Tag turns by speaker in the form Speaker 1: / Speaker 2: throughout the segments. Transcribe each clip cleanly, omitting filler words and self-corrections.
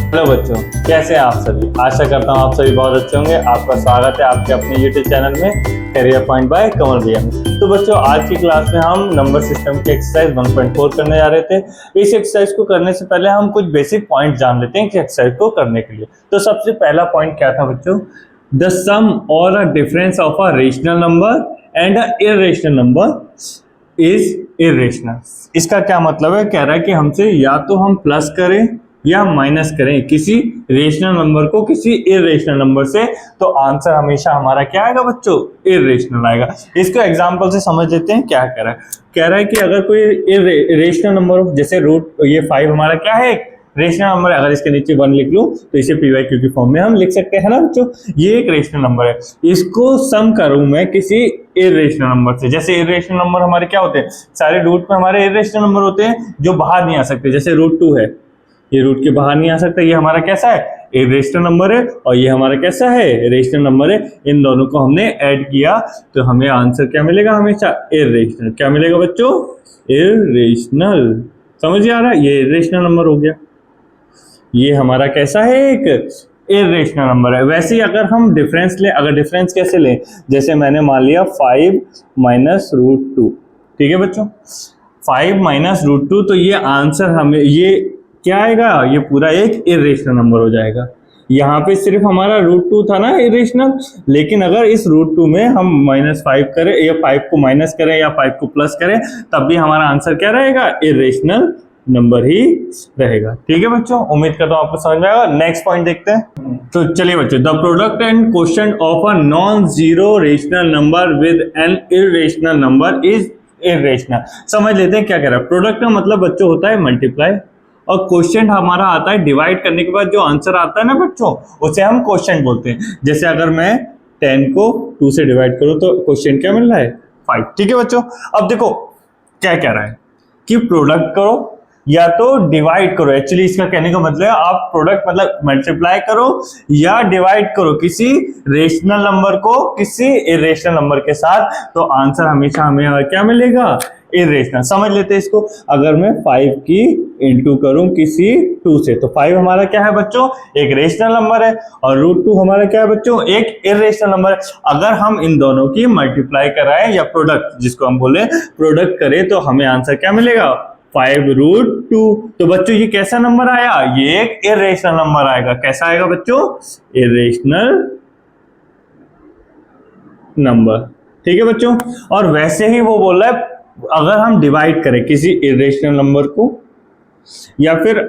Speaker 1: Hello बच्चों, कैसे हैं आप सभी। आशा करता हूँ आप सभी बहुत अच्छे होंगे। आपका स्वागत है आपके अपने यूट्यूब चैनल में करियर पॉइंट बाय कमल भैया में। तो बच्चों, आज की क्लास में हम नंबर सिस्टम की एक्सरसाइज 1.4 करने जा रहे थे। इस एक्सरसाइज को करने से पहले हम कुछ बेसिक पॉइंट जान लेते हैं कि एक्सरसाइज को करने के लिए। तो सबसे पहला पॉइंट क्या था बच्चों, द सम और a difference of a rational number and a irrational number is irrational. इसका क्या मतलब है, कह रहा है कि हमसे या तो हम प्लस करें या माइनस करें किसी रेशनल नंबर को किसी इर्रेशनल नंबर से, तो आंसर हमेशा हमारा क्या आएगा बच्चों, इर्रेशनल आएगा। इसको एग्जांपल से समझ लेते हैं। क्या कह रहा है कि अगर कोई रेशनल नंबर हो, जैसे रूट ये 5 हमारा क्या है, रेशनल नंबर है। अगर इसके नीचे 1 लिख लूं तो इसे py/q की फॉर्म में हम लिख सकते हैं ना बच्चों। ये एक रेशनल नंबर है, इसको सम करूं मैं किसी इर्रेशनल नंबर से। जैसे इर्रेशनल नंबर हमारे क्या होते हैं, सारे रूट में हमारे इर्रेशनल नंबर होते हैं जो बाहर नहीं आ सकते। जैसे रूट 2 है, ये रूट के बाहर नहीं आ सकता, ये हमारा कैसा है, इर्रेशनल नंबर है। और ये हमारा कैसा है, रेशनल नंबर है। इन दोनों को हमने ऐड किया तो हमें आंसर क्या मिलेगा, हमेशा इर्रेशनल। क्या मिलेगा बच्चों, इर्रेशनल। समझ आ रहा है, ये इर्रेशनल नंबर हो गया। ये हमारा कैसा है, एक इर्रेशनल नंबर है। वैसे ही अगर हम डिफरेंस लें, अगर डिफरेंस कैसे लें, जैसे मैंने मान लिया 5 माइनस रूट 2, ठीक है बच्चों, 5 माइनस रूट 2, तो ये आंसर हमें ये क्या आएगा, ये पूरा एक इर्रेशनल नंबर हो जाएगा। यहाँ पे सिर्फ हमारा रूट 2 था ना इर्रेशनल, लेकिन अगर इस रूट 2 में हम -5 करें या 5 को माइनस करें या 5 को प्लस करें, तब भी हमारा आंसर क्या रहेगा, इर्रेशनल नंबर ही रहेगा। ठीक है बच्चों, उम्मीद करता हूँ आपको समझ में आएगा। नेक्स्ट पॉइंट देखते हैं। तो चलिए बच्चों, the product and quotient of a non zero rational number with N irrational number is irrational. समझ लेते हैं क्या कह रहा है। प्रोडक्ट का मतलब बच्चों होता है मल्टीप्लाई, और क्वोशिएंट हमारा आता है डिवाइड करने के बाद जो आंसर आता है ना बच्चों, उसे हम क्वोशिएंट बोलते हैं। जैसे अगर मैं 10 को 2 से डिवाइड करूं तो क्वोशिएंट क्या मिल रहा है, 5। ठीक है बच्चों, अब देखो क्या कह रहा है कि प्रोडक्ट करो या तो डिवाइड करो। एक्चुअली इसका कहने का मतलब है आप प्रोडक्ट मतलब मल्टीप्लाई करो या डिवाइड करो किसी रेशनल नंबर को किसी इर्रेशनल नंबर के साथ, तो आंसर हमेशा हमें क्या मिलेगा, इर्रेशनल। समझ लेते हैं इसको। अगर मैं 5 की इंटू करूं किसी 2 से, तो 5 हमारा क्या है बच्चों, एक रेशनल नंबर है, और रूट 2 हमारा क्या है बच्चों, एक इर्रेशनल नंबर है। अगर हम इन दोनों की मल्टीप्लाई कराएं या प्रोडक्ट, जिसको हम बोले प्रोडक्ट करें, तो हमें आंसर क्या मिलेगा, 5 रूट 2। तो बच्चों ये कैसा नंबर आया, ये एक इर्रेशनल नंबर आएगा। कैसा आएगा बच्चों, इर्रेशनल नंबर। ठीक है बच्चों, और वैसे ही वो बोल रहा है अगर हम डिवाइड करें किसी इर्रेशनल नंबर को या फिर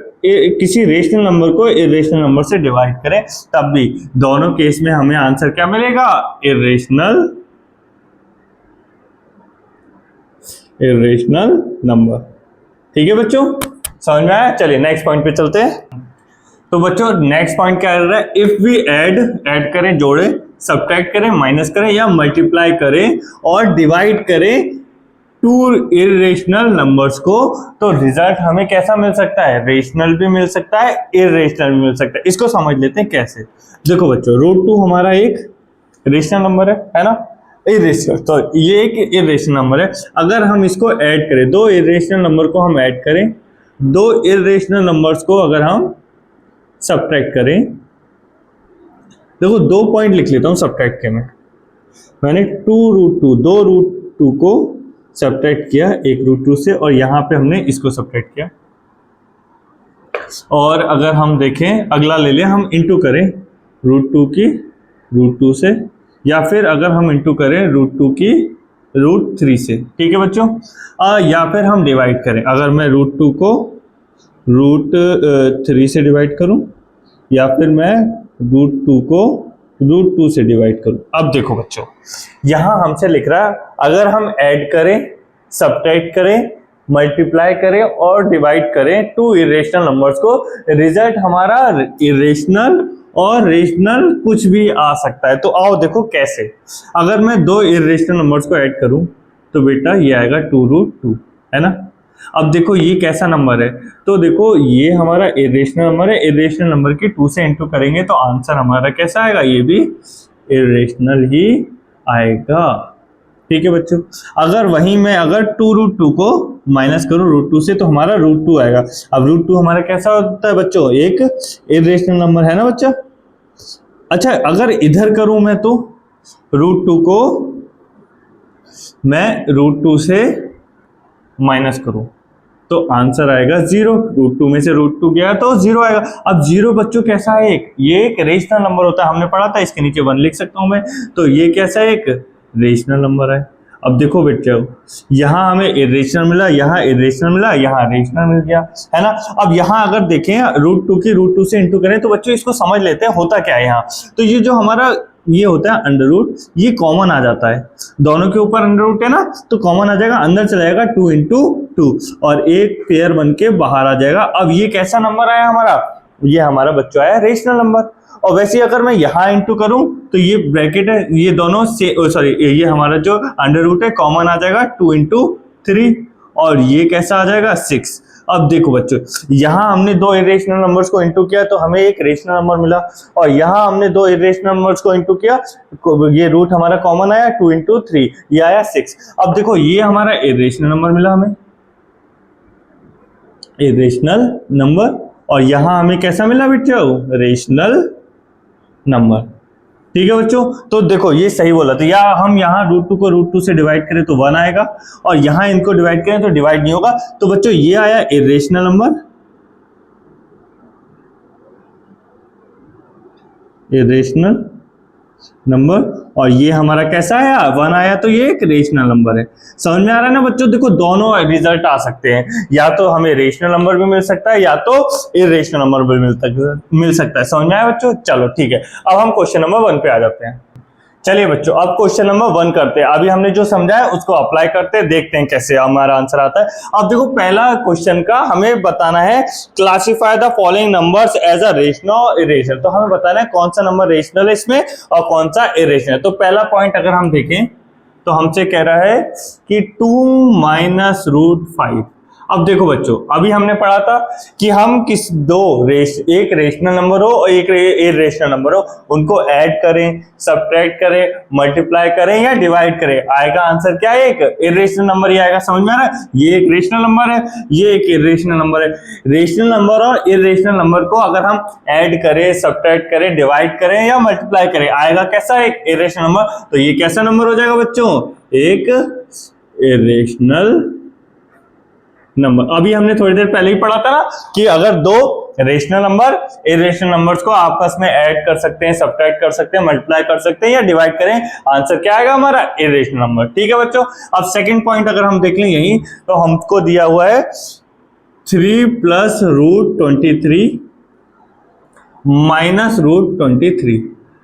Speaker 1: किसी रेशनल नंबर को इर्रेशनल नंबर से डिवाइड करें, तब भी दोनों केस में हमें आंसर क्या मिलेगा, इर्रेशनल नंबर। ठीक है बच्चों, समझ में आया। चलिए नेक्स्ट पॉइंट पे चलते हैं। तो बच्चों नेक्स्ट पॉइंट क्या कर रहा है, इफ वी ऐड करें, जोड़े, सब्ट्रैक्ट करें, माइनस करें या मल्टीप्लाई करें और डिवाइड करें 2 इर्रेशनल नंबर्स को, तो रिजल्ट हमें कैसा मिल सकता है, रेशनल भी मिल सकता है, इर्रेशनल भी मिल सकता है। इसको समझ लेते हैं कैसे। देखो बच्चों, रूट 2 हमारा एक रेशनल नंबर है ना, इर्रेशनल, तो ये एक इर्रेशनल नंबर है। अगर हम इसको ऐड करें, 2 इर्रेशनल नंबर को हम ऐड करें, 2 इर्रेशनल नंबर्स को अगर हम सब्ट्रैक्ट करें, देखो 2 पॉइंट लिख लेता हूं सब्ट्रैक्ट के में। मैंने 2 रूट 2, 2 रूट 2 को सब्ट्रैक्ट किया एक रूट 2 से, और यहां पे हमने इसको सब्ट्रैक्ट किया। और अगर हम देखें, अगला ले लें, हम इंटू करें रूट 2 की रूट 2 से, या फिर अगर हम इंटू करें रूट 2 की रूट 3 से। ठीक है बच्चों, या फिर हम डिवाइड करें, अगर मैं रूट 2 को रूट 3 से डिवाइड करूं, या फिर मैं रूट 2 को रूट 2 से डिवाइड करूं। अब देखो बच्चों, यहां हमसे लिख रहा है अगर हम ऐड करें, सब्ट्रैक्ट करें, मल्टीप्लाई करें और डिवाइड करें 2 इर्रेशनल नंबर्स को, रिजल्ट हमारा इर्रेशनल और रेशनल कुछ भी आ सकता है। तो आओ देखो कैसे। अगर मैं 2 इर्रेशनल नंबर्स को ऐड करूं तो बेटा ये आएगा 2 रूट 2, है ना। अब देखो ये कैसा नंबर है, तो देखो ये हमारा इर्रेशनल नंबर है, इर्रेशनल नंबर की 2 से इंटू करेंगे तो आंसर हमारा कैसा आएगा, ये भी इर्रेशनल ही आएगा। ठीक है बच्चों। अगर वहीं मैं अगर 2√2 को माइनस करूं √2 से तो हमारा √2 आएगा। अब √2 हमारा कैसा होता है बच्चों, एक इरेशनल नंबर है ना बच्चा। अच्छा अगर इधर करूं मैं तो √2 को मैं √2 से माइनस करूं तो आंसर आएगा 0। √2 में से √2 गया तो 0 आएगा। अब 0 बच्चों कैसा है, ये एक रेशनल नंबर होता है, हमने पढ़ा था, इसके नीचे 1 लिख सकता हूं मैं, तो ये कैसा है, एक रेशनल नंबर है। अब देखो बच्चों यहाँ हमें इरेशनल मिला, यहाँ इरेशनल मिला, यहाँ रेशनल मिल गया, है ना। अब यहाँ अगर देखें √2 की √2 से इंटू करें तो बच्चों इसको समझ लेते हैं होता क्या है यहाँ। तो ये जो हमारा ये होता है अंडर रूट, ये कॉमन आ जाता है, दोनों के ऊपर अंडर रूट है ना, तो कॉमन आ जाएगा, अंदर चला जाएगा 2 × 2 और एक पेयर बन के बाहर आ जाएगा। अब ये कैसा नंबर आया हमारा, ये हमारा बच्चों आया रेशनल नंबर। और वैसे अगर मैं यहाँ इंटू करूं तो ये ब्रैकेट है, ये दोनों से सॉरी ये हमारा जो अंडर रूट है कॉमन आ जाएगा 2 × 3 और ये कैसा आ जाएगा 6। अब देखो बच्चों यहाँ हमने दो इरेशनल नंबर्स को इंटू किया तो हमें एक रेशनल नंबर मिला, और यहाँ हमने दो इरेशनल नंबर्स को इंटू किया, ये रूट हमारा कॉमन आया 2 × 3, ये आया 6। अब देखो ये हमारा इरेशनल नंबर मिला हमें, इरेशनल नंबर, और यहाँ हमें कैसा मिला बच्चों, रेशनल नंबर। ठीक है बच्चों, तो देखो ये सही बोला, तो या हम यहाँ √2 को √2 से डिवाइड करें तो 1 आएगा, और यहाँ इनको डिवाइड करें तो डिवाइड नहीं होगा, तो बच्चों ये आया इरेशनल नंबर, इरेशनल नंबर, और ये हमारा कैसा आया 1 आया, तो ये एक रेशनल नंबर है। समझ में आ रहा है ना बच्चों। देखो दोनों रिजल्ट आ सकते हैं, या तो हमें रेशनल नंबर भी मिल सकता है या तो इरेशनल नंबर भी मिल सकता है। समझ में आया बच्चों। चलो ठीक है, अब हम क्वेश्चन नंबर 1 पे आ जाते हैं। चलिए बच्चों अब क्वेश्चन नंबर 1 करते हैं। अभी हमने जो समझा है उसको अप्लाई करते हैं, देखते हैं कैसे हमारा आंसर आता है। अब देखो पहला क्वेश्चन का हमें बताना है classify the following numbers as a rational और इरेशनल। तो हमें बताना है कौन सा नंबर रेशनल है इसमें और कौन सा इरेशनल। तो पहला पॉइंट अगर हम देखें तो हमसे कह रहा है कि 2 - √5। अब देखो बच्चों अभी हमने पढ़ा था कि हम एक रेशनल नंबर हो और एक इरेशनल नंबर हो, उनको ऐड करें, सब्ट्रैक्ट करें, मल्टीप्लाई करें या डिवाइड करें, आएगा आंसर क्या है, एक इरेशनल नंबर ही आएगा। समझ में आ रहा है, ये एक रेशनल नंबर है, ये एक इरेशनल नंबर है। रेशनल नंबर और इरेशनल नंबर को अगर हम ऐड करें, सब्ट्रैक्ट करें, डिवाइड करें या मल्टीप्लाई करें, आएगा कैसा, एक इरेशनल नंबर। तो ये कैसा नंबर हो जाएगा बच्चों, एक इरेशनल नंबर। अभी हमने थोड़ी देर पहले ही पढ़ा था ना कि अगर दो रेशनल नंबर इरेशनल नंबर्स को आपस में ऐड कर सकते हैं, सब्ट्रैक्ट कर सकते हैं, मल्टीप्लाई कर सकते हैं या डिवाइड करें, आंसर क्या आएगा हमारा, इरेशनल नंबर। ठीक है बच्चों। अब सेकंड पॉइंट अगर हम देख लें यही, तो हमको दिया हुआ है 3 + √23 - √23।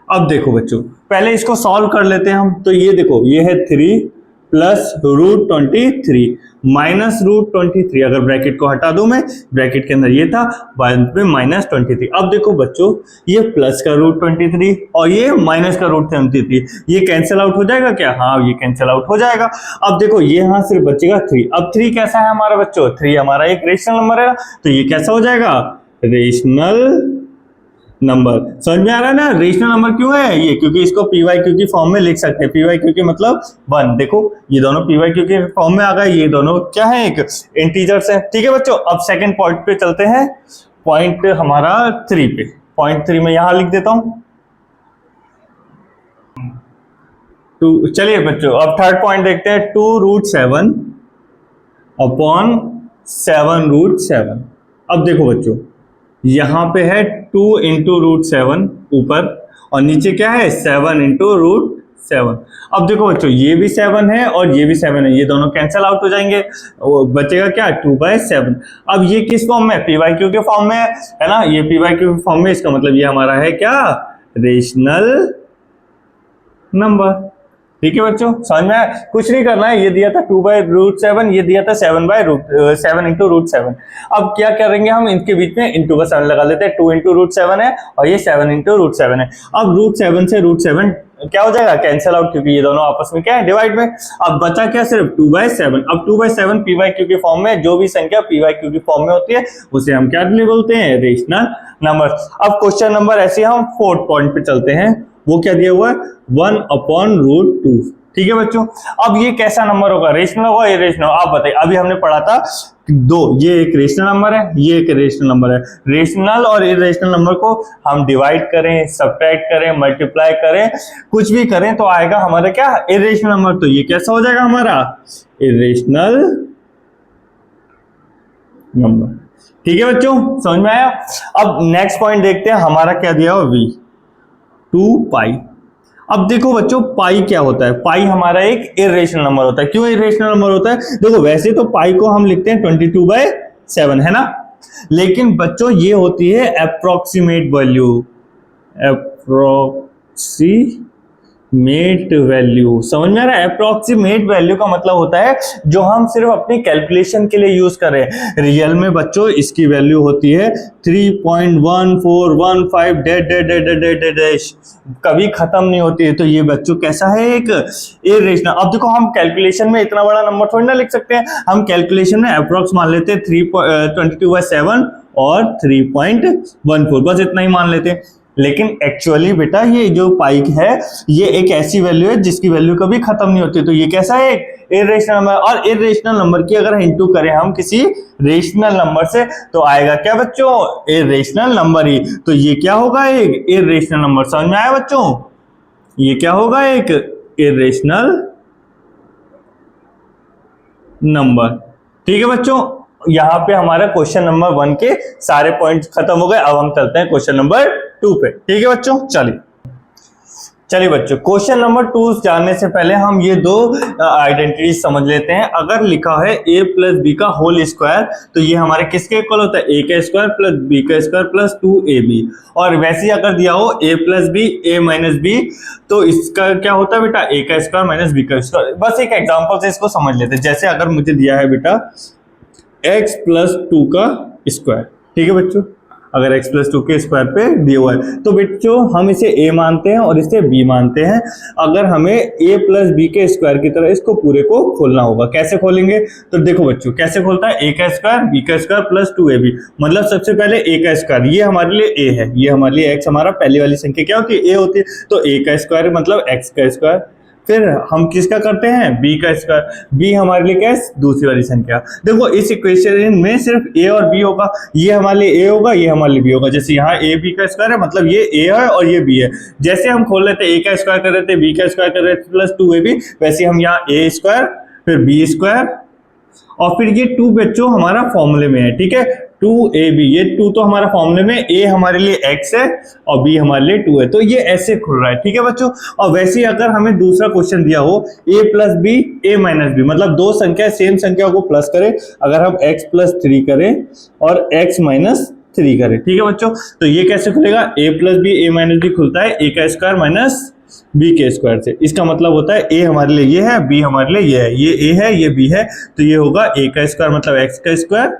Speaker 1: अब देखो बच्चों पहले इसको सॉल्व कर लेते हैं हम। तो ये देखो ये है 3 + √23 - √23। अगर ब्रैकेट को हटा दूं मैं, ब्रैकेट के अंदर ये था, बाद में -23। अब देखो बच्चों ये प्लस का √23 और ये माइनस का √23, ये कैंसिल आउट हो जाएगा क्या, हाँ ये कैंसिल आउट हो जाएगा। अब देखो ये यहाँ सिर्फ बचेगा 3। अब 3 कैसा है हमारा बच्चों, 3 हमारा एक रेशनल नंबर है, तो ये कैसा हो जाएगा, रेशनल नंबर। समझ में आ रहा है ना, रेशनल नंबर क्यों है ये, क्योंकि इसको PYQ की फॉर्म में लिख सकते हैं। PYQ मतलब 1। देखो ये दोनों PYQ के फॉर्म में आ गए, ये दोनों क्या है, एक इंटीजर्स है। ठीक है बच्चों। अब सेकंड पॉइंट पे चलते हैं, पॉइंट हमारा 3 पे। पॉइंट 3 में यहां लिख देता हूं 2। चलिए बच्चों अब थर्ड पॉइंट देखते हैं, 2√7 अपॉन 7√7। अब देखो बच्चों यहां पे है 2 × √7 ऊपर, और नीचे क्या है 7 × √7। अब देखो बच्चों ये भी 7 है और ये भी 7 है, ये दोनों कैंसिल आउट हो जाएंगे, बचेगा क्या 2/7। अब ये किस फॉर्म में, PYQ के फॉर्म में है ना, ये PYQ के फॉर्म में, इसका मतलब ये हमारा है क्या, रेशनल नंबर। ठीक है बच्चों। समझ में कुछ नहीं करना है, ये दिया था 2/√7, ये दिया था 7 × √7। अब क्या करेंगे हम, इनके बीच में इंटू का 7 लगा लेते हैं। 2 × √7 है और ये 7 × √7 है। अब √7 से √7 क्या हो जाएगा, कैंसिल आउट, क्योंकि ये दोनों आपस में क्या है, डिवाइड में। अब बचा क्या, सिर्फ 2/7। अब 2/7 PYQ के फॉर्म में, जो भी संख्या PYQ की फॉर्म में होती है उसे हम क्या बोलते हैं, रेशनल नंबर। अब क्वेश्चन नंबर ऐसे हम 4th पॉइंट पे चलते हैं, वो क्या दिया हुआ है, 1/√2। ठीक है बच्चों। अब ये कैसा नंबर होगा, रेशनल होगा इरेशनल? आप बताइए, अभी हमने पढ़ा था दो, ये एक रेशनल नंबर है, ये एक रेशनल नंबर है। रेशनल और इरेशनल नंबर को हम डिवाइड करें, सब्ट्रैक्ट करें, मल्टीप्लाई करें, कुछ भी करें तो आएगा हमारा क्या, इरेशनल नंबर। तो ये कैसा हो जाएगा हमारा, इरेशनल नंबर। ठीक है बच्चों, समझ में आया? अब नेक्स्ट पॉइंट देखते हैं, हमारा क्या दिया हो, v 2 पाई। अब देखो बच्चों, पाई क्या होता है? पाई हमारा एक इरेशनल नंबर होता है। क्यों इरेशनल नंबर होता है? देखो वैसे तो पाई को हम लिखते हैं 22/7, है ना, लेकिन बच्चों ये होती है अप्रोक्सीमेट वैल्यू, अप्रोक्सीमेट वैल्यू। समझ में आ रहा है? अप्रोक्सीमेट वैल्यू का मतलब होता है जो हम सिर्फ अपनी कैलकुलेशन के लिए यूज कर रहे हैं। रियल में बच्चों इसकी वैल्यू होती है 3.1415 डैश, कभी खत्म नहीं होती है। तो ये बच्चों कैसा है, एक इरेशनल। अब देखो हम कैलकुलेशन में इतना बड़ा नंबर थोड़ी ना लिख सकते हैं, हम कैलकुलेशन में अप्रोक्स मान लेते हैं 22/7 और 3.14, बस इतना ही मान लेते हैं। लेकिन एक्चुअली बेटा ये जो पाई है ये एक ऐसी वैल्यू है जिसकी वैल्यू कभी खत्म नहीं होती। तो ये कैसा है, एक इरेशनल नंबर। और इरेशनल नंबर की अगर इंटू करें हम किसी रेशनल नंबर से तो आएगा क्या बच्चों, इरेशनल नंबर ही। तो ये क्या होगा, एक इरेशनल नंबर। समझ में आया बच्चों? ये क्या होगा, एक इरेशनल नंबर। ठीक है बच्चों, यहां पे हमारा क्वेश्चन नंबर 1 के सारे पॉइंट्स खत्म हो गए। अब हम चलते हैं क्वेश्चन नंबर 2 पे। ठीक है बच्चों, चलिए बच्चों, क्वेश्चन नंबर 2 जानने से पहले हम ये दो आइडेंटिटीज समझ लेते हैं। अगर लिखा है a प्लस बी का होल स्क्वायर तो ये हमारे किसके इक्वल होता है, a का स्क्वायर प्लस b का स्क्वायर प्लस 2ab। और वैसे ही अगर दिया हो a plus B a minus B तो इसका क्या होता है बेटा, a का स्क्वायर माइनस b का स्क्वायर। बस एक एग्जांपल से इसको समझ लेते हैं। जैसे अगर मुझे दिया है बेटा x प्लस 2 का स्क्वायर, ठीक है बच्चों, अगर x प्लस 2 के स्क्वायर पे दिया हुआ है तो बच्चों हम इसे a मानते हैं और इसे b मानते हैं। अगर हमें a प्लस बी के स्क्वायर की तरह इसको पूरे को खोलना होगा, कैसे खोलेंगे? तो देखो बच्चों कैसे खोलता है, a का स्क्वायर b का स्क्वायर प्लस 2ab। मतलब सबसे पहले a का स्क्वायर, ये हमारे लिए a है, ये हमारे लिए x, हमारा पहली वाली संख्या क्या होती है, a होती है। तो a का स्क्वायर मतलब x का स्क्वायर। फिर हम किसका करते हैं, b का स्क्वायर। b हमारे लिए क्या है, दूसरी वाली संख्या। देखो इस इक्वेशन में सिर्फ a और b होगा, ये हमारे लिए a होगा, ये हमारे लिए b होगा। जैसे यहाँ a b का स्क्वायर है मतलब ये a है और ये b है। जैसे हम खोल लेते a का स्क्वायर कर रहे थे, b का स्क्वायर कर रहे थे प्लस 2ab, वैसे हम यहाँ a स्क्वायर फिर b स्क्वायर और फिर ये 2 बच्चों हमारा फॉर्मूले में है, ठीक है, 2ab। ये 2 तो हमारा फॉर्मूले में, a हमारे लिए x है और b हमारे लिए 2 है। तो ये ऐसे खुल रहा है, ठीक है बच्चों। और वैसे ही अगर हमें दूसरा क्वेश्चन दिया हो a plus B a minus B, मतलब दो संख्या सेम संख्या को प्लस करें, अगर हम x प्लस 3 करें और x माइनस 3 करें, ठीक है बच्चों, तो ये कैसे खुलेगा, a plus B a minus B खुलता है a का स्क्वायर माइनस b के स्क्वायर से। इसका मतलब होता है a हमारे लिए ये है, b हमारे लिए ये है, ये a है ये b है, तो ये होगा a का स्क्वायर मतलब x का स्क्वायर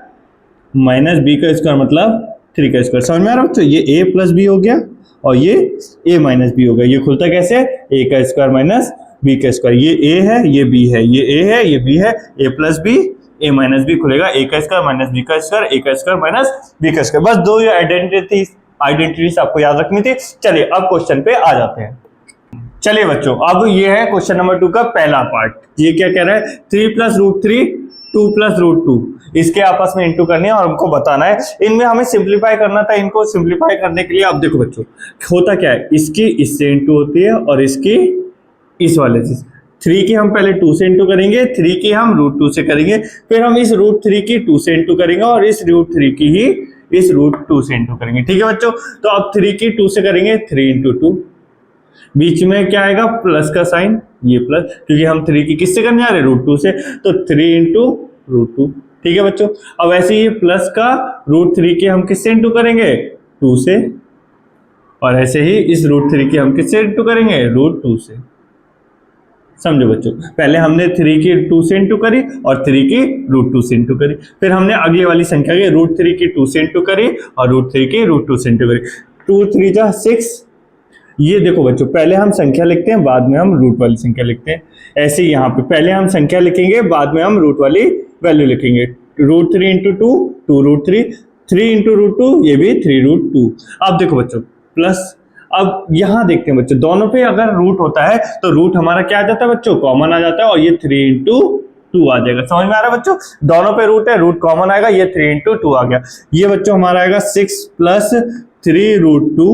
Speaker 1: माइनस b का स्क्वायर मतलब 3 का स्क्वायर। समझ में आ रहा है? तो ये a प्लस बी हो गया और ये a माइनस बी हो गया। ये खुलता कैसे, a का स्क्वायर माइनस b का स्क्वायर। ये a है ये b है, ये a है ये b है, a plus B a minus B खुलेगा a का स्क्वायर माइनस b का स्क्वायर, a का स्क्वायर माइनस b का स्क्वायर। बस दो आइडेंटिटीज आपको याद रखनी थी। चलिए अब क्वेश्चन पे आ जाते हैं। चलिए बच्चों, अब ये है क्वेश्चन नंबर 2 का पहला पार्ट। ये क्या कह रहा है, 3 प्लस रूट 3 2 प्लस रूट 2, इसके आपस में इंटू करनी है और हमको बताना है। इनमें हमें सिंप्लीफाई करना था। इनको सिंप्लीफाई करने के लिए अब देखो बच्चों होता क्या है, इसकी इससे इंटू होती है और इसकी इस वाले से। 3 की हम पहले 2 से इंटू करेंगे, 3 की हम रूट 2 से करेंगे, फिर हम इस रूट 3 की 2 से इंटू करेंगे और इस रूट 3 की ही इस रूट 2 से इंटू करेंगे, ठीक है बच्चों। तो अब 3 की 2 से करेंगे 3 इंटू 2, बीच में क्या आएगा प्लस का साइन, ये प्लस, क्योंकि हम 3 की किससे करने जा रहे हैं, रूट 2 से, तो 3 इंटू रूट 2, ठीक है बच्चों। अब ऐसे ही प्लस का रूट 3 के हम किससे इंटू करेंगे, 2 से, और ऐसे ही इस रूट 3 की हम किससे इंटू करेंगे, रूट 2 से। समझो बच्चों, पहले हमने 3 की 2 से इंटू करी और 3 की रूट 2 से इंटू करी, फिर हमने अगली वाली संख्या के रूट 3 की 2 से इंटू करी और रूट 3 की रूट 2 से इंटू करी। 2 3 जा 6। ये देखो बच्चों, पहले हम संख्या लिखते हैं बाद में हम रूट वाली संख्या लिखते हैं। ऐसे ही यहाँ पे पहले हम संख्या लिखेंगे बाद में हम रूट वाली वैल्यू लिखेंगे। Root 3 into 2 2 root 3, 3 into root 2 ये भी 3 रूट 2। अब देखो बच्चों प्लस, अब यहाँ देखते हैं बच्चों, दोनों पे अगर रूट होता है तो रूट हमारा क्या आ जाता है बच्चों, कॉमन आ जाता है, और ये 3 इंटू 2 आ जाएगा। समझ में आ रहा है बच्चों, दोनों पे रूट है, रूट कॉमन आएगा, ये 3 इंटू 2 आ गया। ये बच्चों हमारा आएगा 6 प्लस 3 रूट 2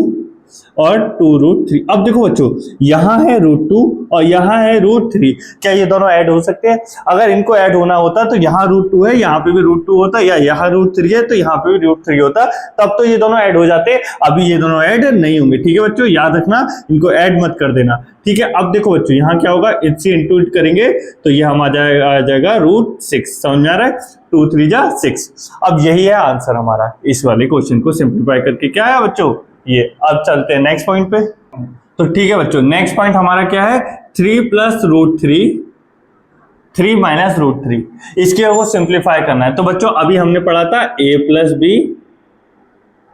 Speaker 1: और 2 रूट 3। अब देखो बच्चों, यहाँ है रूट 2 और यहाँ है रूट 3, क्या ये दोनों ऐड हो सकते हैं? अगर इनको ऐड होना होता तो यहाँ रूट 2 है, यहाँ पे भी रूट 2 होता, या यहाँ रूट 3 है तो यहाँ पे भी रूट 3 होता, तब तो ये दोनों ऐड हो जाते। अभी ये दोनों ऐड नहीं होंगे। ठीक है बच्चों, याद रखना, इनको ऐड मत कर देना। ठीक है, अब देखो बच्चों, यहाँ क्या होगा, इससे इंटू करेंगे तो ये हम आ जाएगा रूट 6। समझ में आ रहा है, 2 3 जा 6। अब यही है आंसर हमारा इस वाले क्वेश्चन को सिंप्लीफाई करके। क्या है बच्चों ये? अब चलते हैं नेक्स्ट पॉइंट पे। तो ठीक है बच्चों, नेक्स्ट पॉइंट हमारा क्या है, 3 प्लस रूट 3 3 माइनस रूट 3, इसके को सिंप्लीफाई करना है। तो बच्चों अभी हमने पढ़ा था a plus B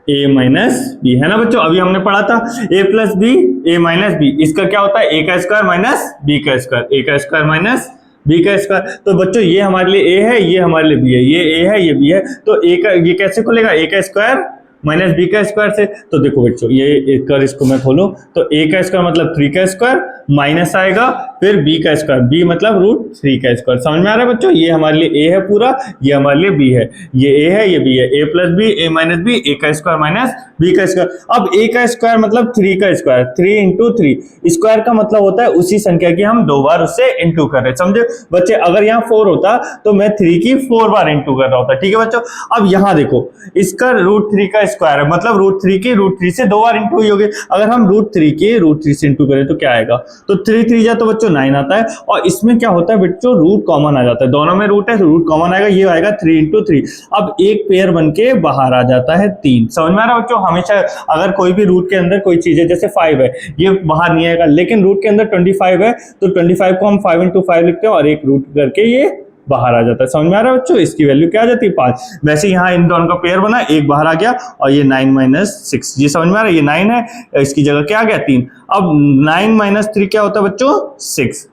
Speaker 1: A minus B, है ना बच्चों, अभी हमने पढ़ा था a plus B A minus B, इसका क्या होता है, a का स्क्वायर माइनस b का स्क्वायर, a का स्क्वायर माइनस b का स्क्वायर। तो बच्चों ये हमारे लिए a है, ये हमारे लिए b है, ये a है, ये b है, तो a का ये कैसे खुलेगा, a का स्क्वायर माइनस बी का स्क्वायर से। तो देखो बच्चों, ये कर इसको मैं खोलूं तो a का स्क्वायर मतलब 3 का स्क्वायर माइनस आएगा, फिर b का स्क्वायर, b मतलब रूट 3 का स्क्वायर। समझ में आ रहा है बच्चों, ये हमारे लिए a है पूरा, ये हमारे लिए b है, ये a है, ये b है, a plus B A minus B, a का स्क्वायर माइनस b का स्क्वायर। अब a का स्क्वायर मतलब 3 का स्क्वायर, 3 इंटू 3, स्क्वायर का मतलब होता है उसी संख्या की हम 2 बार उससे इंटू कर रहे हैं। समझे बच्चे, अगर यहाँ 4 होता तो मैं 3 की 4 बार इंटू कर रहा होता। ठीक है बच्चों, अब यहाँ देखो, इसका रूट 3 का स्क्वायर है, मतलब रूट 3 की रूट 3 से 2 बार इंटू हुई होगी। अगर हम रूट 3 की रूट 3 से इंटू करें तो क्या आएगा, तो 3 3 जा तो बच्चों 9 आता है, और इसमें क्या होता है बच्चों, रूट कॉमन आ जाता है, दोनों में रूट है तो रूट कॉमन आएगा, ये आएगा 3 इंटू 3। अब एक पेयर बन के बाहर आ जाता है 3। समझ में आ रहा है बच्चों, हमेशा अगर कोई भी रूट के अंदर कोई चीज है, जैसे 5 है, ये बाहर नहीं आएगा, लेकिन रूट के अंदर 25 है तो 25 को हम 5 इंटू 5 लिखते हैं और एक रूट करके ये बाहर आ जाता है। समझ में आ रहा है बच्चों, इसकी वैल्यू क्या आ जाती है 5। वैसे यहाँ इन दोनों का पेयर बना, एक बाहर आ गया और ये 9 माइनस 6, ये समझ में आ रहा है, ये 9 है, इसकी जगह क्या आ गया 3। अब 9 माइनस 3 क्या होता है बच्चों, 6।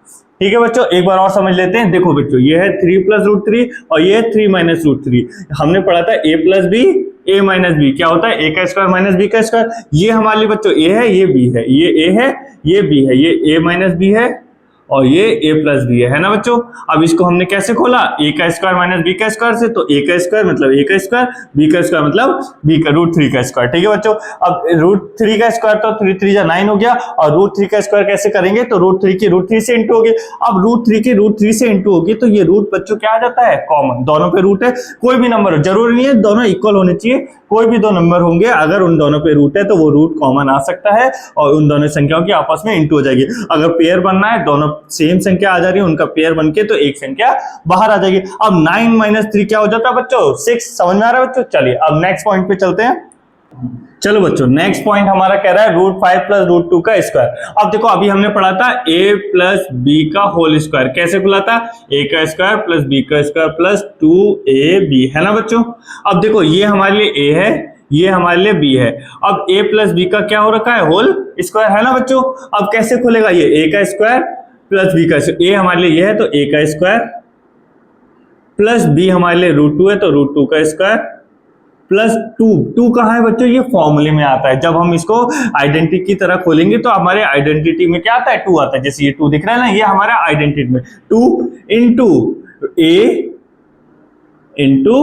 Speaker 1: ठीक है बच्चों, एक बार और समझ लेते हैं। देखो बच्चों, ये है 3 प्लस रूट 3 और ये है 3 माइनस रूट 3। हमने पढ़ा था a plus B A minus B, क्या होता है, a का स्क्वायर माइनस b का स्क्वायर। ये हमारे लिए बच्चों a है, ये b है, ये a है, ये b है, ये a माइनस बी है और ये a प्लस बी है ना बच्चों। अब इसको हमने कैसे खोला, a का स्क्वायर माइनस b का स्क्वायर से, तो a का स्क्वायर मतलब a का स्क्वायर, b का स्क्वायर मतलब b का रूट 3 का स्क्वायर। ठीक है बच्चों, अब रूट 3 का स्क्वायर तो 3 3 जा 9 हो गया, और रूट 3 का स्क्वायर कैसे करेंगे, तो रूट 3 की रूट 3 से इंटू होगी। अब रूट 3 की रूट 3 से इंटू होगी तो ये रूट बच्चों क्या आ जाता है, कॉमन, दोनों पे रूट है, कोई भी नंबर हो, जरूरी नहीं है दोनों इक्वल होने चाहिए, कोई भी दो नंबर होंगे, अगर उन दोनों पे रूट है तो वो रूट कॉमन आ सकता है और उन दोनों संख्याओं की आपस में इंटू हो जाएगी। अगर पेयर बनना है, दोनों सेम संख्या आ जा रही है, उनका पेयर बन के तो एक संख्या बाहर आ जाएगी। अब 9 माइनस 3 क्या हो जाता है बच्चों, 6। समझ में आ रहा है बच्चों। चलिए अब नेक्स्ट पॉइंट पे चलते हैं। चलो बच्चों, नेक्स्ट पॉइंट हमारा कह रहा है रूट 5 प्लस रूट 2 का स्क्वायर। अब देखो, अभी हमने पढ़ा था a प्लस बी का होल स्क्वायर, कैसे खुला था, a का स्क्वायर प्लस b का स्क्वायर प्लस 2ab, है ना बच्चों। अब देखो, ये हमारे लिए a है, ये हमारे लिए b है। अब a प्लस बी का क्या हो रखा है, होल स्क्वायर, है ना बच्चों। अब कैसे खुलेगा, ये a का स्क्वायर प्लस b का स्क्वायर, a हमारे लिए ये है तो a का स्क्वायर प्लस b हमारे लिए रूट 2 है तो रूट 2 का स्क्वायर प्लस 2 कहाँ है बच्चों, ये फॉर्मूले में आता है। जब हम इसको आइडेंटिटी की तरह खोलेंगे तो हमारे आइडेंटिटी में क्या आता है, 2 आता है। जैसे ये 2 दिख रहा है ना, ये हमारा आइडेंटिटी में 2 इंटू a इंटू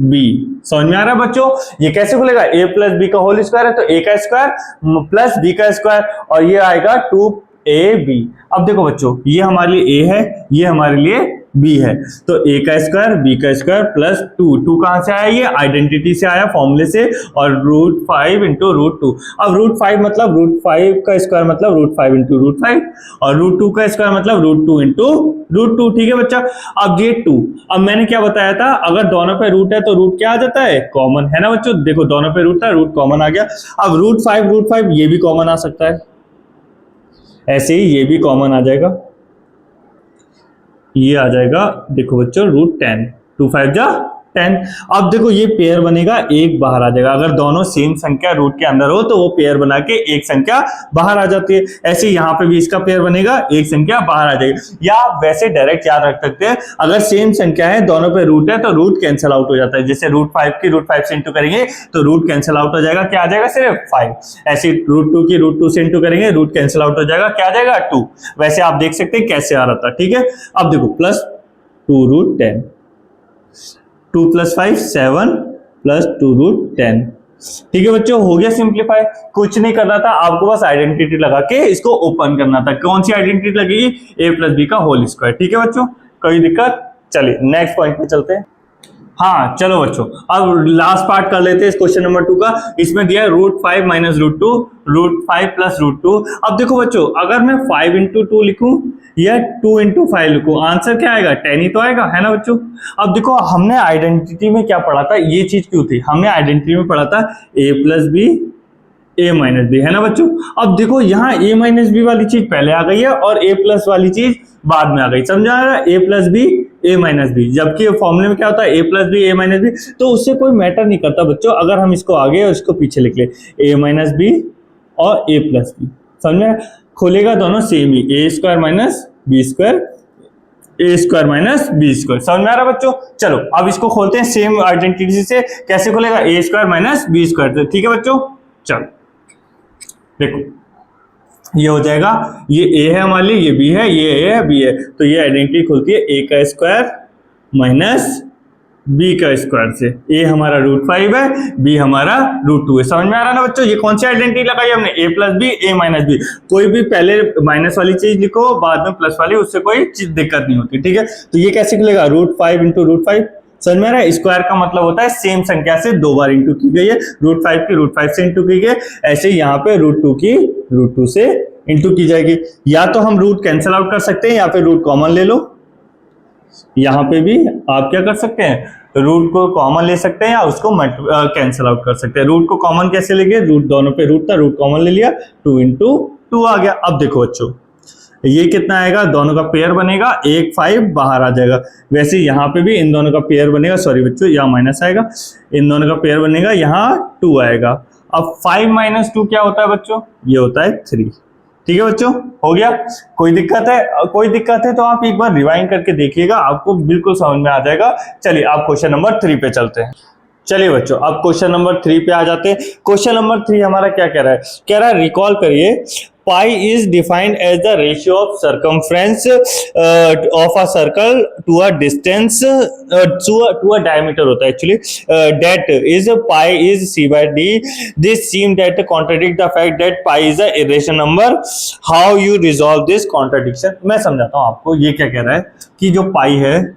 Speaker 1: b। समझ में आ रहा है बच्चों, ये कैसे खुलेगा, a प्लस बी का होल स्क्वायर है तो a का स्क्वायर प्लस b का स्क्वायर और ये आएगा 2ab। अब देखो बच्चों, ये हमारे लिए a है, ये हमारे लिए b है, तो a का स्क्वायर b का स्क्वायर प्लस 2 कहां से आया, ये आइडेंटिटी से आया, फॉर्मूले से, और रूट 5 इंटू रूट 2। अब रूट 5 मतलब रूट 5 का स्क्वायर मतलब रूट 5 इंटू रूट 5, और रूट 2 का स्क्वायर मतलब रूट 2 इंटू रूट 2। ठीक है बच्चा, अब ये 2, अब मैंने क्या बताया था, अगर दोनों पे रूट है तो रूट क्या आ जाता है, कॉमन, है ना बच्चों। देखो दोनों पे रूट था, रूट कॉमन आ गया। अब रूट 5 ये भी कॉमन आ सकता है, ऐसे ही ये भी कॉमन आ जाएगा, ये आ जाएगा। देखो बच्चों, रूट 10, 2 5 जा 10। अब देखो ये पेयर बनेगा, एक बाहर आ जाएगा। अगर दोनों सेम संख्या रूट के अंदर हो तो वो पेयर बना के एक संख्या बाहर आ जाती है। ऐसे यहाँ पे भी इसका पेयर बनेगा, एक संख्या बाहर आ जाएगी। या आप वैसे डायरेक्ट याद रख सकते हैं, अगर सेम संख्या है दोनों पे रूट है तो रूट कैंसिल आउट हो जाता है। जैसे √5 की √5 से इंटू करेंगे तो रूट कैंसिल आउट हो जाएगा, क्या आ जाएगा सिर्फ 5। ऐसे √2 की √2 से इंटू करेंगे, रूट कैंसिल आउट हो जाएगा, क्या आ जाएगा 2। वैसे आप देख सकते हैं कैसे आ रहा था, ठीक है। अब देखो प्लस 2√10, 2 + 5 7 + 2√10। ठीक है बच्चों, हो गया सिंप्लीफाई। कुछ नहीं करना था आपको, बस आइडेंटिटी लगा के इसको ओपन करना था। कौन सी आइडेंटिटी लगेगी? a + b का होल स्क्वायर। ठीक है बच्चों, कोई दिक्कत? चलिए नेक्स्ट पॉइंट पे चलते हैं। हाँ चलो बच्चों, अब लास्ट पार्ट कर लेते हैं इस क्वेश्चन नंबर 2 का। इसमें दिया है √5 - √2, √5 + √2। अब देखो बच्चों, अगर मैं 5 × 2 लिखूं या 2 × 5 लिखूं, आंसर क्या आएगा? 10 ही तो आएगा, है ना बच्चों। अब देखो हमने आइडेंटिटी में क्या पढ़ा था, ये चीज क्यों थी? हमने आइडेंटिटी में पढ़ा था a + b a - b, है ना बच्चों। अब देखो यहाँ a - b वाली चीज पहले आ गई है और a+ वाली चीज बाद में आ गई, समझा? a + b a - b, जबकि फॉर्मूले में क्या होता है a + b a - b। तो उससे कोई मैटर नहीं करता बच्चों, अगर हम इसको आगे और इसको पीछे लिख ले, a - b और a + b, समझे? खुलेगा दोनों सेम ही, a² - b² a² - b²। समझ में आ रहा बच्चों? चलो अब इसको खोलते हैं सेम आइडेंटिटी से। कैसे खुलेगा? a² - b²। ठीक है बच्चों, चलो देखो ये हो जाएगा, ये a है हमारे लिए, ये b है, ये a है, b है, तो ये आइडेंटिटी खुलती है a² - b² से। a हमारा √5 है, b हमारा √2 है। समझ में आ रहा है ना बच्चों? ये कौन सी आइडेंटिटी लगाई हमने? a + b a - b। कोई भी पहले माइनस वाली चीज लिखो, बाद में प्लस वाली, उससे कोई दिक्कत नहीं होती, ठीक है। तो ये कैसे खुलेगा? √5 × √5। समझ में आ रहा है? स्क्वायर का मतलब होता है सेम संख्या से 2 बार इंटू की गई है। √5 की √5 से इंटू की गई है, ऐसे यहाँ पे √2 की √2 से इंटू की जाएगी। या तो हम रूट कैंसिल आउट कर सकते हैं या फिर रूट कॉमन ले लो। यहाँ पे भी आप क्या कर सकते हैं? रूट को कॉमन ले सकते हैं या उसको कैंसिल आउट कर सकते हैं। रूट को कॉमन कैसे लेंगे? रूट दोनों पे रूट था, रूट कॉमन ले लिया, 2 × 2 आ गया। अब देखो बच्चों, ये कितना आएगा? दोनों का पेयर बनेगा, 1 5 बाहर आ जाएगा। वैसे यहाँ पे भी इन दोनों का पेयर बनेगा, सॉरी बच्चों यहाँ माइनस आएगा, इन दोनों का पेयर बनेगा, यहाँ 2 आएगा। अब 5 - 2 क्या होता है बच्चों? ये होता है 3। ठीक है बच्चों, हो गया? कोई दिक्कत है? कोई दिक्कत है तो आप एक बार रिवाइंड करके देखिएगा, आपको बिल्कुल समझ में आ जाएगा। चलिए आप क्वेश्चन नंबर 3 पे चलते हैं। चलिए बच्चों, अब क्वेश्चन नंबर 3 पे आ जाते हैं। क्वेश्चन नंबर 3 हमारा क्या कह रहा है? कह रहा है रिकॉल करिए, pi is defined as the ratio of circumference of a circle to a distance to a diameter होता है actually, that is pi is c/d। This seem that contradict the fact that pi is a irrational number. How you resolve this contradiction? मैं समझाता हूं आपको। ये क्या कह रहा है कि जो पाई है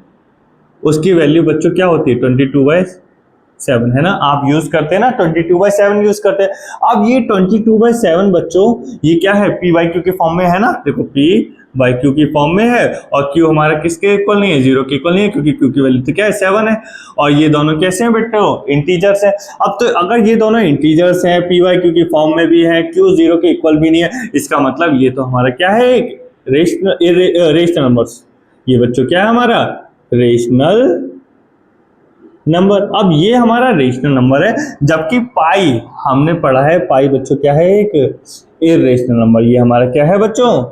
Speaker 1: उसकी वैल्यू बच्चों क्या होती है? 22/7, है ना। आप यूज करते हैं ना, 22/7 यूज करते हैं। अब ये 22/7 बच्चों ये क्या है? p/q के फॉर्म में है ना। देखो p/q की फॉर्म में है और q हमारा किसके इक्वल नहीं है? 0 के इक्वल नहीं है, क्योंकि q की वैल्यू तो क्या है? 7 है। और ये दोनों कैसे हैं बेटे? इंटीजर्स हैं। अब तो अगर ये दोनों इंटीजर्स हैं, p/q की फॉर्म में भी है, q 0 के इक्वल भी नहीं है, इसका मतलब ये तो हमारा क्या है? एक रेशनल नंबर्स। ये बच्चों क्या है हमारा? Rational number. अब ये हमारा रेशनल नंबर है, जबकि पाई हमने पढ़ा है, पाई बच्चों क्या है? एक इर्रेशनल नंबर। ये हमारा क्या है बच्चों?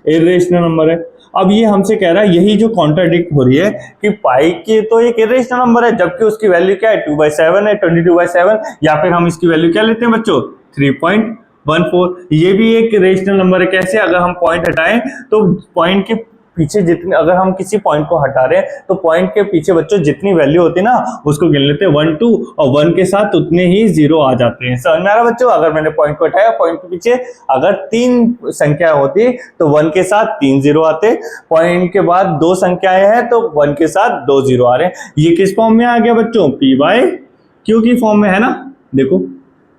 Speaker 1: इर्रेशनल नंबर है। अब ये हमसे कह रहा है, यही जो कॉन्ट्राडिक्ट हो रही है कि पाई के तो एक इर्रेशनल नंबर है, जबकि उसकी वैल्यू क्या है? 2/7 है, 22/7। या फिर हम इसकी वैल्यू क्या लेते हैं बच्चों? 3.14। ये भी एक रेशनल नंबर है। कैसे? अगर हम पॉइंट हटाएं तो पॉइंट के पीछे जितने, अगर हम किसी पॉइंट को हटा रहे हैं तो पॉइंट के पीछे बच्चों जितनी वैल्यू होती है ना, उसको गिन लेते हैं 1 2, और 1 के साथ उतने ही 0 आ जाते हैं। समझ में आ रहा बच्चों? अगर मैंने पॉइंट को हटाया, पॉइंट के पीछे अगर 3 संख्या होती तो 1 के साथ 3 0 आते, पॉइंट के बाद 2 संख्याएं हैं तो 1 के साथ 2 0 आ रहे हैं। ये किस फॉर्म में आ गया बच्चों? p/q की फॉर्म में, है ना। देखो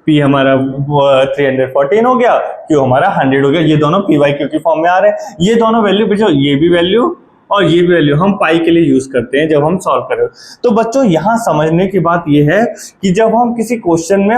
Speaker 1: p हमारा 314 हो गया, q हमारा 100 हो गया। ये दोनों p/q की फॉर्म में आ रहे हैं। ये दोनों वैल्यू बच्चों, ये भी वैल्यू और ये भी वैल्यू हम पाई के लिए यूज करते हैं जब हम सॉल्व कर रहे हो। तो बच्चों यहाँ समझने की बात ये है कि जब हम किसी क्वेश्चन में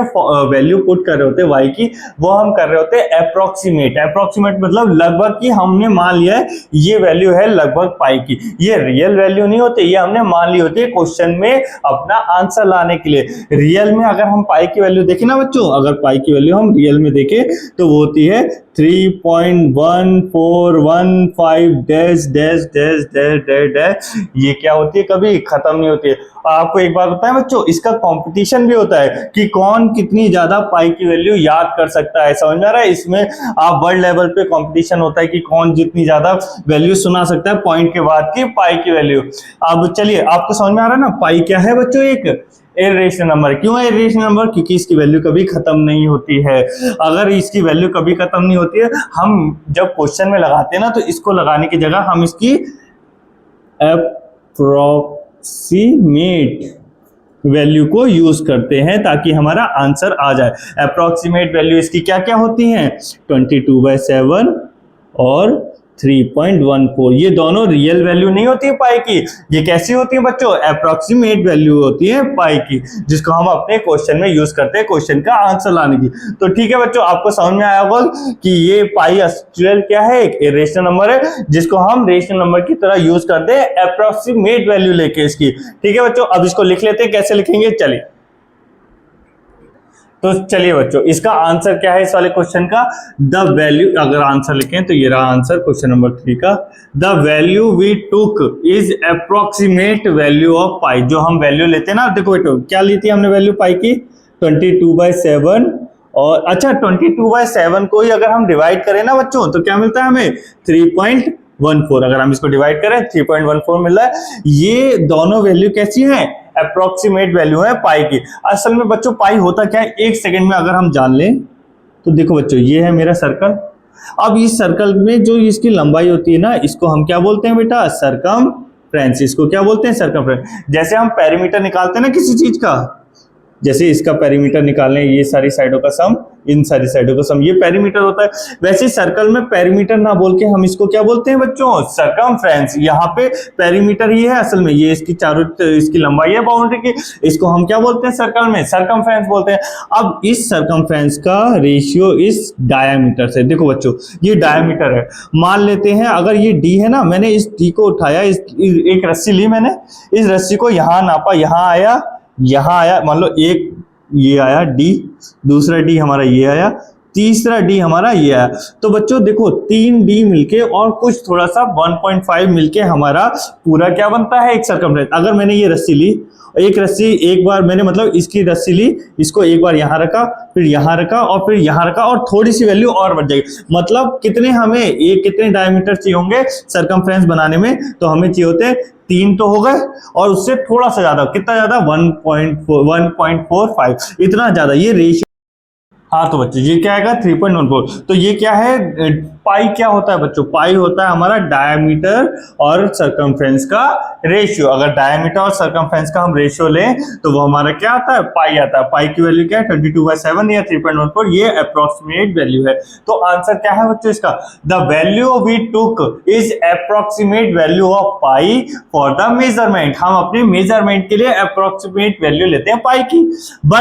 Speaker 1: वैल्यू पुट कर रहे होते हैं वाई की, वो हम कर रहे होते हैं अप्रोक्सीमेट मतलब लगभग की हमने मान लिया है ये वैल्यू है लगभग पाई की। ये रियल वैल्यू नहीं होती, ये हमने मान ली होती है क्वेश्चन में अपना आंसर लाने के लिए। रियल में अगर हम पाई की वैल्यू देखें ना बच्चों, अगर पाई की वैल्यू हम रियल में देखें तो वो होती है 3.1415 dash dash dash dash dash dash. ये क्या होती है, कभी खत्म नहीं होती है। आपको एक बात बताएं बच्चों, इसका कंपटीशन भी होता है कि कौन कितनी ज्यादा पाई की वैल्यू याद कर सकता है। समझ में आ रहा है? इसमें आप वर्ल्ड लेवल पे कंपटीशन होता है कि कौन जितनी ज्यादा वैल्यू सुना सकता है पॉइंट के बाद की पाई की वैल्यू। अब चलिए, आपको समझ में आ रहा है ना पाई क्या है बच्चों? एक इर्रेशनल नंबर। क्यों है इर्रेशनल नंबर? क्योंकि इसकी वैल्यू कभी खत्म नहीं होती है। अगर इसकी वैल्यू कभी खत्म नहीं होती है, हम जब क्वेश्चन में लगाते हैं ना तो इसको लगाने की जगह हम इसकी अप्रोक्सीमेट वैल्यू को यूज करते हैं ताकि हमारा आंसर आ जाए। अप्रोक्सीमेट वैल्यू इसकी क्या क्या होती हैं? 22/7 और 3.14। ये दोनों रियल वैल्यू नहीं होती है पाई की। ये कैसी होती है बच्चों? अप्रोक्सीमेट वैल्यू होती है पाई की, जिसको हम अपने क्वेश्चन में यूज करते हैं क्वेश्चन का आंसर लाने की। तो ठीक है बच्चों, आपको समझ में आया होगा कि ये पाई एक्चुअल क्या है? एक इरेशनल नंबर है जिसको हम रेशनल नंबर की तरह यूज करते हैं अप्रोक्सीमेट वैल्यू लेके इसकी। ठीक है बच्चों, अब इसको लिख लेते हैं। कैसे लिखेंगे? चलिए, तो चलिए बच्चों, इसका आंसर क्या है इस वाले क्वेश्चन का? द वैल्यू, अगर आंसर लिखें तो ये रहा आंसर क्वेश्चन नंबर 3 का। The value we took is approximate value of pi. जो हम वैल्यू लेते हैं ना, देखो बेटो क्या ली थी हमने वैल्यू पाई की? 22/7। और अच्छा, 22/7 को ही अगर हम डिवाइड करें ना बच्चों तो क्या मिलता है हमें? 3.14। अगर हम इसको डिवाइड करें 3.14 मिल रहा है। ये दोनों वैल्यू कैसी हैं? अप्रोक्सीमेट वैल्यू है पाई की। असल में बच्चों पाई होता क्या है, एक सेकंड में अगर हम जान लें तो देखो बच्चों, ये है मेरा सर्कल। अब इस सर्कल में जो इसकी लंबाई होती है ना, इसको हम क्या बोलते हैं बेटा? सरकमफ्रेंस। इसको क्या बोलते हैं? सरकमफ्रेंस। जैसे हम पेरीमीटर निकालते हैं ना किसी चीज का, जैसे इसका पेरीमीटर निकालने, ये सारी साइडों का सम, इन सारी साइडों का सम, ये पेरीमीटर होता है। वैसे सर्कल में पेरीमीटर ना बोल के हम इसको क्या बोलते हैं बच्चों? सरकमफ्रेंस। यहाँ पे पेरीमीटर ही है असल में, ये इसकी चारों, इसकी लंबाई है बाउंड्री की, इसको हम क्या बोलते हैं सर्कल में? सरकमफ्रेंस बोलते हैं। अब इस सरकमफ्रेंस का रेशियो इस डायामीटर से, देखो बच्चों ये डायामीटर है, मान लेते हैं अगर ये डी है ना, मैंने इस डी को उठाया, एक रस्सी ली मैंने, इस रस्सी को यहाँ नापा, यहाँ आया, मान लो एक ये आया डी, दूसरा डी हमारा ये आया, तीसरा डी हमारा ये आया। तो बच्चों देखो 3 डी मिलके और कुछ थोड़ा सा 1.5 मिलके हमारा पूरा क्या बनता है? एक सर्कमफ्रेंस। अगर मैंने ये रस्सी ली, एक रस्सी एक बार मैंने मतलब इसकी रस्सी ली, इसको एक बार यहाँ रखा, फिर यहाँ रखा और फिर यहाँ रखा, और थोड़ी सी वैल्यू और बढ़ जाएगी। मतलब कितने हमें एक कितने डायमीटर चाहिए होंगे सर्कमफ्रेंस बनाने में? तो हमें चाहिए होते 3 तो हो गए, और उससे थोड़ा सा ज्यादा, कितना ज्यादा? 1.45, इतना ज्यादा ये रेशियो। हाँ तो बच्चे ये क्या आएगा? 3.14। तो ये क्या है? पाई क्या होता है बच्चों? पाई होता है हमारा डायमीटर और सरकमफ्रेंस का रेशियो। अगर डायमीटर और सरकमफ्रेंस का हम रेशियो लें तो वो हमारा क्या आता है? पाई आता है। पाई की वैल्यू क्या है? 22/7 या 3.14। ये अप्रोक्सीमेट वैल्यू है। तो आंसर क्या है बच्चों इसका? The value we took is approximate value of pi for the measurement. हम अपने मेजरमेंट के लिए अप्रोक्सीमेट वैल्यू लेते हैं पाई की। बट